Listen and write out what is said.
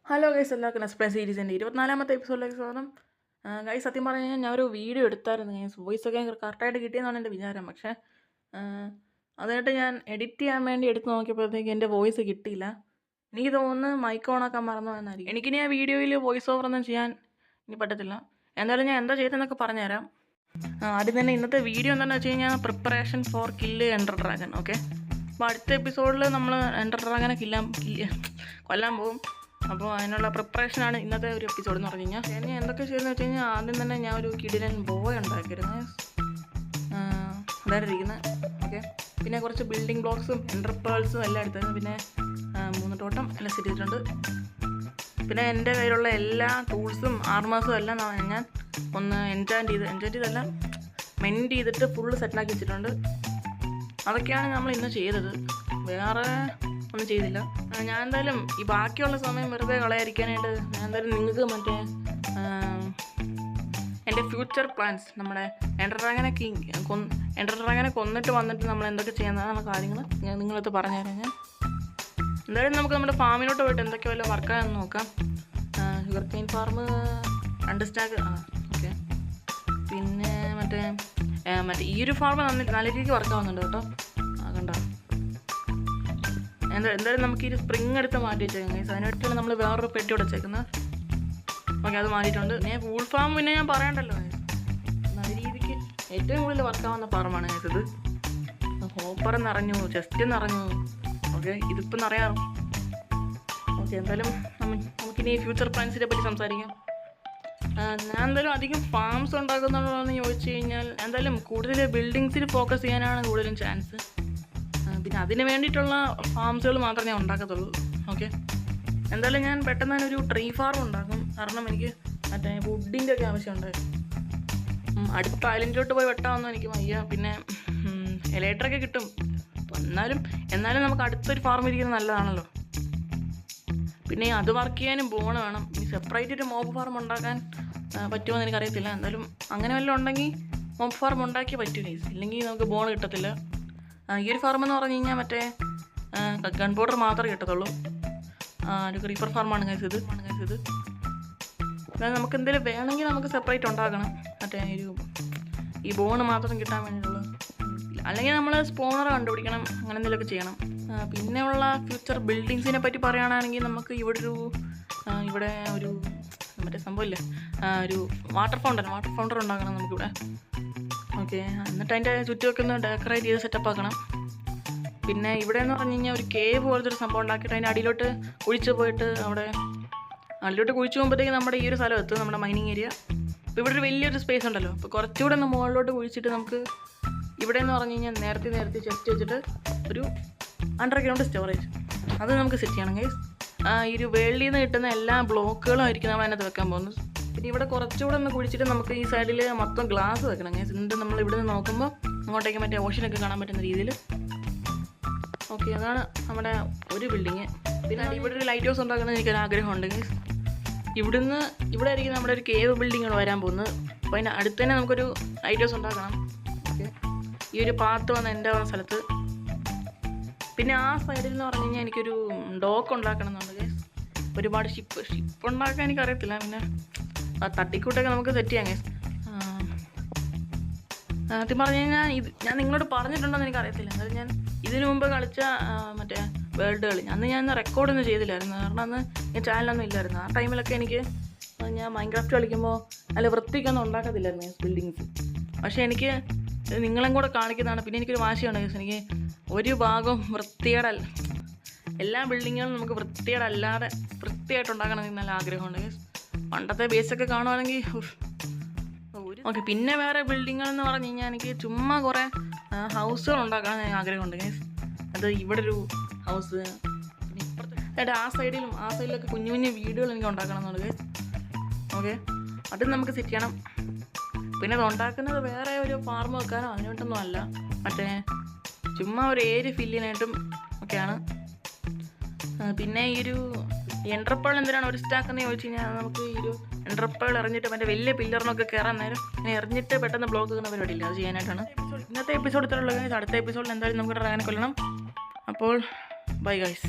Hello guys, എല്ലാവർക്കും നെസ്പ്ലേ സീരീസിൻ്റെ 24ാമത്തെ എപ്പിസോഡിലേക്ക് സ്വാഗതം. ഗൈസ്, സത്യം പറഞ്ഞു കഴിഞ്ഞാൽ ഞാൻ ഒരു വീഡിയോ എടുത്തായിരുന്നു. ഗൈസ് വോയിസൊക്കെ കറക്റ്റായിട്ട് കിട്ടിയെന്നാണ് എൻ്റെ വിചാരം. പക്ഷേ അതായിട്ട് ഞാൻ എഡിറ്റ് ചെയ്യാൻ വേണ്ടി എടുത്ത് നോക്കിയപ്പോഴത്തേക്ക് എൻ്റെ വോയിസ് കിട്ടിയില്ല. എനിക്ക് തോന്നുന്നു മൈക്ക് ഓണാക്കാൻ മറന്നു എന്നായിരിക്കും. എനിക്കിനി ആ വീഡിയോയിൽ വോയിസ് ഓവർ ഒന്നും ചെയ്യാൻ ഇനി പറ്റത്തില്ല. എന്തായാലും ഞാൻ എന്താ ചെയ്തതെന്നൊക്കെ പറഞ്ഞുതരാം. ആദ്യം തന്നെ ഇന്നത്തെ വീഡിയോ എന്താണെന്ന് വെച്ച് കഴിഞ്ഞാൽ preparation for kill Ender Dragon. Okay, അപ്പോൾ അടുത്ത എപ്പിസോഡിൽ നമ്മൾ എൻഡർ ഡ്രാഗനെ കൊല്ലാൻ പോകും. അപ്പോൾ അതിനുള്ള പ്രിപ്പറേഷനാണ് ഇന്നത്തെ ഒരു എപ്പിസോഡ് എന്ന് പറഞ്ഞു കഴിഞ്ഞാൽ. ഞാൻ എന്തൊക്കെ ചെയ്തെന്ന് വെച്ച് കഴിഞ്ഞാൽ ആദ്യം തന്നെ ഞാൻ ഒരു കിടിലൻ ബോയ് ഉണ്ടാക്കിയിരുന്നു, അതായത് ഇരിക്കുന്നത്. ഓക്കെ, പിന്നെ കുറച്ച് ബിൽഡിംഗ് ബ്ലോക്സും എൻ്റർപേൾസും എല്ലാം എടുത്തായിരുന്നു. പിന്നെ 3 ടോട്ടം എല്ലാം സെറ്റ് ചെയ്തിട്ടുണ്ട്. പിന്നെ എൻ്റെ കയ്യിലുള്ള എല്ലാ ടൂൾസും ആർമേഴ്സും എല്ലാം ഞാൻ ഒന്ന് എൻജാൻറ്റ് ചെയ്തല്ല മെൻറ്റ് ചെയ്തിട്ട് ഫുള്ള് സെറ്റാക്കി വെച്ചിട്ടുണ്ട്. അതൊക്കെയാണ് നമ്മൾ ഇന്ന് ചെയ്തത്, വേറെ ഒന്നും ചെയ്തില്ല. ഞാൻ എന്തായാലും ഈ ബാക്കിയുള്ള സമയം വെറുതെ കളയാതിരിക്കാനായിട്ട് ഞാൻ എന്തായാലും നിങ്ങൾക്ക് എൻ്റെ ഫ്യൂച്ചർ പ്ലാൻസ്, നമ്മുടെ എൻഡർ ഡ്രാഗനെ കൊന്നിട്ട് വന്നിട്ട് നമ്മൾ എന്തൊക്കെ ചെയ്യുന്നതാണ് കാര്യങ്ങൾ ഞാൻ നിങ്ങളടുത്ത് പറഞ്ഞുതരാം. ഞാൻ എന്തായാലും നമുക്ക് നമ്മുടെ ഫാമിലോട്ട് പോയിട്ട് എന്തൊക്കെ വല്ല വർക്കാണെന്ന് നോക്കാം. Sugar cane farm 2 stack. Okay, പിന്നെ മറ്റേ ഈ ഒരു ഫാർം നല്ല രീതിക്ക് വർക്കാവുന്നുണ്ട് കേട്ടോ. കണ്ടോ, എന്തായാലും നമുക്ക് ഈ സ്പ്രിങ് എടുത്ത് മാറ്റി വെച്ചേക്കാം. അതിനായിട്ടാണ് നമ്മൾ വേറൊരു പെട്ടി വെച്ചേക്കുന്നത്. ഓക്കെ, അത് മാറ്റിയിട്ടുണ്ട്. പിന്നെ ഫുൾ ഫാം പിന്നെ ഞാൻ പറയണ്ടല്ലോ, നല്ല രീതിക്ക് ഏറ്റവും കൂടുതൽ വർക്കാവുന്ന ഫാർമാണ് ഇത്. ഹോപ്പർ നിറഞ്ഞു, ചെസ്റ്റ് നിറഞ്ഞു. ഓക്കെ, ഇതിപ്പോൾ നിറയാറും. ഓക്കെ, എന്തായാലും നമുക്കിനി ഫ്യൂച്ചർ പ്ലാൻസിനെ പറ്റി സംസാരിക്കാം. ഞാൻ എന്തായാലും അധികം ഫാംസ് ഉണ്ടാക്കുന്നുണ്ടോയെന്ന് ചോദിച്ചു കഴിഞ്ഞാൽ എന്തായാലും കൂടുതൽ ബിൽഡിങ്സിൽ ഫോക്കസ് ചെയ്യാനാണ് കൂടുതലും ചാൻസ്. പിന്നെ അതിന് വേണ്ടിയിട്ടുള്ള ഫാംസുകൾ മാത്രമേ ഞാൻ ഉണ്ടാക്കത്തുള്ളൂ. ഓക്കെ, എന്തായാലും ഞാൻ പെട്ടെന്ന് തന്നെ ഒരു ട്രീ ഫാർം ഉണ്ടാക്കും. കാരണം എനിക്ക് മറ്റേ വുഡിൻ്റെ ഒക്കെ ആവശ്യമുണ്ട്. അടുത്ത ഐലൻഡിലോട്ട് പോയി വെട്ടാമെന്നും എനിക്ക് വയ്യ. പിന്നെ എലേറ്ററൊക്കെ കിട്ടും. എന്നാലും നമുക്ക് അടുത്തൊരു ഫാർം ഇരിക്കുന്നത് നല്ലതാണല്ലോ. പിന്നെ അത് വർക്ക് ചെയ്യാനും ബോൺ വേണം. ഇനി സെപ്പറേറ്റ് ഒരു മോബ് ഫാർം ഉണ്ടാക്കാൻ പറ്റുമോ എന്ന് എനിക്കറിയത്തില്ല. എന്തായാലും അങ്ങനെ വല്ലതും ഉണ്ടെങ്കിൽ മോബ് ഫാർം ഉണ്ടാക്കിയേ പറ്റൂ ഗൈസ്, ഇല്ലെങ്കിൽ നമുക്ക് ബോൺ കിട്ടത്തില്ല. ഈ ഒരു ഫാർം എന്ന് പറഞ്ഞു കഴിഞ്ഞാൽ മറ്റേ ഗൺ പൗഡർ മാത്രമേ കിട്ടത്തുള്ളൂ. ഒരു ക്രീപ്പർ ഫാർമാണ് ഗൈസ് ഇത്. അതായത് നമുക്ക് എന്തെങ്കിലും വേണമെങ്കിൽ നമുക്ക് സെപ്പറേറ്റ് ഉണ്ടാക്കണം, മറ്റേ ഈ ബോണ് മാത്രം കിട്ടാൻ വേണ്ടിയിട്ടുള്ളത്. അല്ലെങ്കിൽ നമ്മൾ സ്പോണർ കണ്ടുപിടിക്കണം, അങ്ങനെ എന്തെങ്കിലുമൊക്കെ ചെയ്യണം. പിന്നെ ഉള്ള ഫ്യൂച്ചർ ബിൽഡിങ്സിനെ പറ്റി പറയുകയാണെങ്കിൽ നമുക്ക് ഇവിടെ ഒരു മറ്റേ സംഭവമില്ലേ, ഒരു വാട്ടർ ഫൗണ്ടർ ഉണ്ടാക്കണം നമുക്കിവിടെ. ഓക്കെ, എന്നിട്ട് അതിൻ്റെ ചുറ്റുമൊക്കെ ഒന്ന് ഡെക്കറേറ്റ് ചെയ്ത് സെറ്റപ്പ് ആക്കണം. പിന്നെ ഇവിടെ എന്ന് പറഞ്ഞു കഴിഞ്ഞാൽ ഒരു കേവ് പോലത്തെ ഒരു സംഭവം ഉണ്ടാക്കിയിട്ട് അതിൻ്റെ അടിയിലോട്ട് കുഴിച്ച് പോകുമ്പോഴത്തേക്ക് നമ്മുടെ ഈ ഒരു സ്ഥലം എത്തും, നമ്മുടെ മൈനിങ് ഏരിയ. അപ്പോൾ ഇവിടെ ഒരു വലിയൊരു സ്പേസ് ഉണ്ടല്ലോ. അപ്പോൾ കുറച്ചുകൂടെ ഒന്ന് മുകളിലോട്ട് കുഴിച്ചിട്ട് നമുക്ക് ഇവിടെ എന്ന് പറഞ്ഞു കഴിഞ്ഞാൽ നേരത്തെ ചെസ്റ്റ് വെച്ചിട്ട് ഒരു അണ്ടർഗ്രൗണ്ട് സ്റ്റോറേജ് അത് നമുക്ക് സെറ്റ് ചെയ്യണം ഗൈസ്. ഈ ഒരു വേൾഡിൽ നിന്ന് കിട്ടുന്ന എല്ലാ ബ്ലോക്കുകളും ആയിരിക്കും നമ്മൾ അതിനകത്ത് വെക്കാൻ പോകുന്നത്. പിന്നെ ഇവിടെ കുറച്ചുകൂടെ ഒന്ന് കുഴിച്ചിട്ട് നമുക്ക് ഈ സൈഡിൽ മൊത്തം ഗ്ലാസ് വെക്കണം ഗൈസ്. എന്നിട്ട് നമ്മൾ ഇവിടെ നിന്ന് നോക്കുമ്പോൾ അങ്ങോട്ടേക്ക് മറ്റേ ഓഷനൊക്കെ കാണാൻ പറ്റുന്ന രീതിയിൽ. ഓക്കെ, അതാണ് നമ്മുടെ ഒരു ബിൽഡിങ്. പിന്നെ ഇവിടെ ഒരു ലൈറ്റ് ഹൗസ് ഉണ്ടാക്കുന്നത് എനിക്കൊരു ആഗ്രഹമുണ്ട് ഗൈസ്. ഇവിടെ ആയിരിക്കും നമ്മുടെ ഒരു കേവ് ബിൽഡിങ്ങാണ് വരാൻ പോകുന്നത്. അപ്പോൾ അതിന് അടുത്ത് തന്നെ നമുക്കൊരു ലൈറ്റ് ഹൗസ് ഉണ്ടാക്കണം. ഓക്കെ, ഈ ഒരു പാത്ത് വന്ന എൻ്റെ സ്ഥലത്ത്. പിന്നെ ആ സൈഡിൽ എന്ന് പറഞ്ഞു കഴിഞ്ഞാൽ എനിക്കൊരു ഡോക്ക് ഉണ്ടാക്കണം എന്നുണ്ട് ഗൈസ്. ഒരുപാട് ഷിപ്പ് ഉണ്ടാക്കാൻ എനിക്കറിയത്തില്ല. പിന്നെ തട്ടിക്കൂട്ടൊക്കെ നമുക്ക് സെറ്റ് ചെയ്യാം ഗൈസ്. സത്യം പറഞ്ഞു കഴിഞ്ഞാൽ ഞാൻ നിങ്ങളോട് പറഞ്ഞിട്ടുണ്ടോയെന്ന് എനിക്കറിയത്തില്ല. എന്നാലും ഞാൻ ഇതിനു മുമ്പ് കളിച്ച മറ്റേ വേൾഡ് കളി ഞാൻ റെക്കോർഡൊന്നും ചെയ്തില്ലായിരുന്നു. കാരണം അന്ന് ഞാൻ ചാനലൊന്നും ഇല്ലായിരുന്നു. ആ ടൈമിലൊക്കെ ഞാൻ മൈൻക്രാഫ്റ്റ് കളിക്കുമ്പോൾ നല്ല വൃത്തിക്കൊന്നും ഉണ്ടാക്കത്തില്ലായിരുന്നു ബിൽഡിങ്സ്. പക്ഷേ എനിക്ക് നിങ്ങളും കൂടെ കാണിക്കുന്നതാണ്. പിന്നെ എനിക്കൊരു വാശിയാണ് ഗൈസ്, എനിക്ക് ഒരു ഭാഗം എല്ലാ ബിൽഡിങ്ങുകളും നമുക്ക് വൃത്തികേടല്ലാതെ വൃത്തിയായിട്ട് ഉണ്ടാക്കണമെന്ന് നല്ല ആഗ്രഹമുണ്ട് ഗൈസ്. പണ്ടത്തെ ബേസൊക്കെ കാണുവാണെങ്കിൽ ഓക്കെ. പിന്നെ വേറെ ബിൽഡിങ്ങുകളെന്ന് പറഞ്ഞു കഴിഞ്ഞാൽ എനിക്ക് ചുമ്മാ കുറേ ഹൗസുകൾ ഉണ്ടാക്കണം ഞാൻ ആഗ്രഹമുണ്ട് ഗൈസ്. അത് ഇവിടെ ഒരു ഹൗസ്, പിന്നെ ഇപ്പുറത്തെ ആ സൈഡിലൊക്കെ കുഞ്ഞു വീടുകൾ എനിക്ക് ഉണ്ടാക്കണം എന്നുള്ളത് ഗൈസ്. ഓക്കെ, അതും നമുക്ക് സെറ്റ് ചെയ്യണം. പിന്നെ അത് ഉണ്ടാക്കുന്നത് വേറെ ഒരു ഫാർം വെക്കാനോ അതിനോട്ടൊന്നും അല്ല, മറ്റേ ചുമ്മാ ഒരു ഏരിയ ഫില്ലിനായിട്ടും ഒക്കെയാണ്. പിന്നെ ഈ ഒരു എൻഡർപേൾ എന്തിനാണ് ഒരു സ്റ്റാക്ക് എന്ന് ചോദിച്ചു കഴിഞ്ഞാൽ നമുക്ക് ഈ ഒരു എൻഡർപേൾ എറിഞ്ഞിട്ട് മറ്റേ വലിയ പില്ലറിനൊക്കെ കയറാൻ നേരം എറിഞ്ഞിട്ട് പെട്ടെന്ന് ബ്ലോക്ക് ചെയ്യുന്ന പരിപാടിയില്ല, അത് ചെയ്യാനായിട്ടാണ്. ഇന്നത്തെ എപ്പിസോഡ് ഇത്രയുള്ളത്. അടുത്ത എപ്പിസോഡിൽ എന്തായാലും നമുക്ക് ഡ്രാഗനെ കൊല്ലണം. അപ്പോൾ ബൈ ഗൈസ്.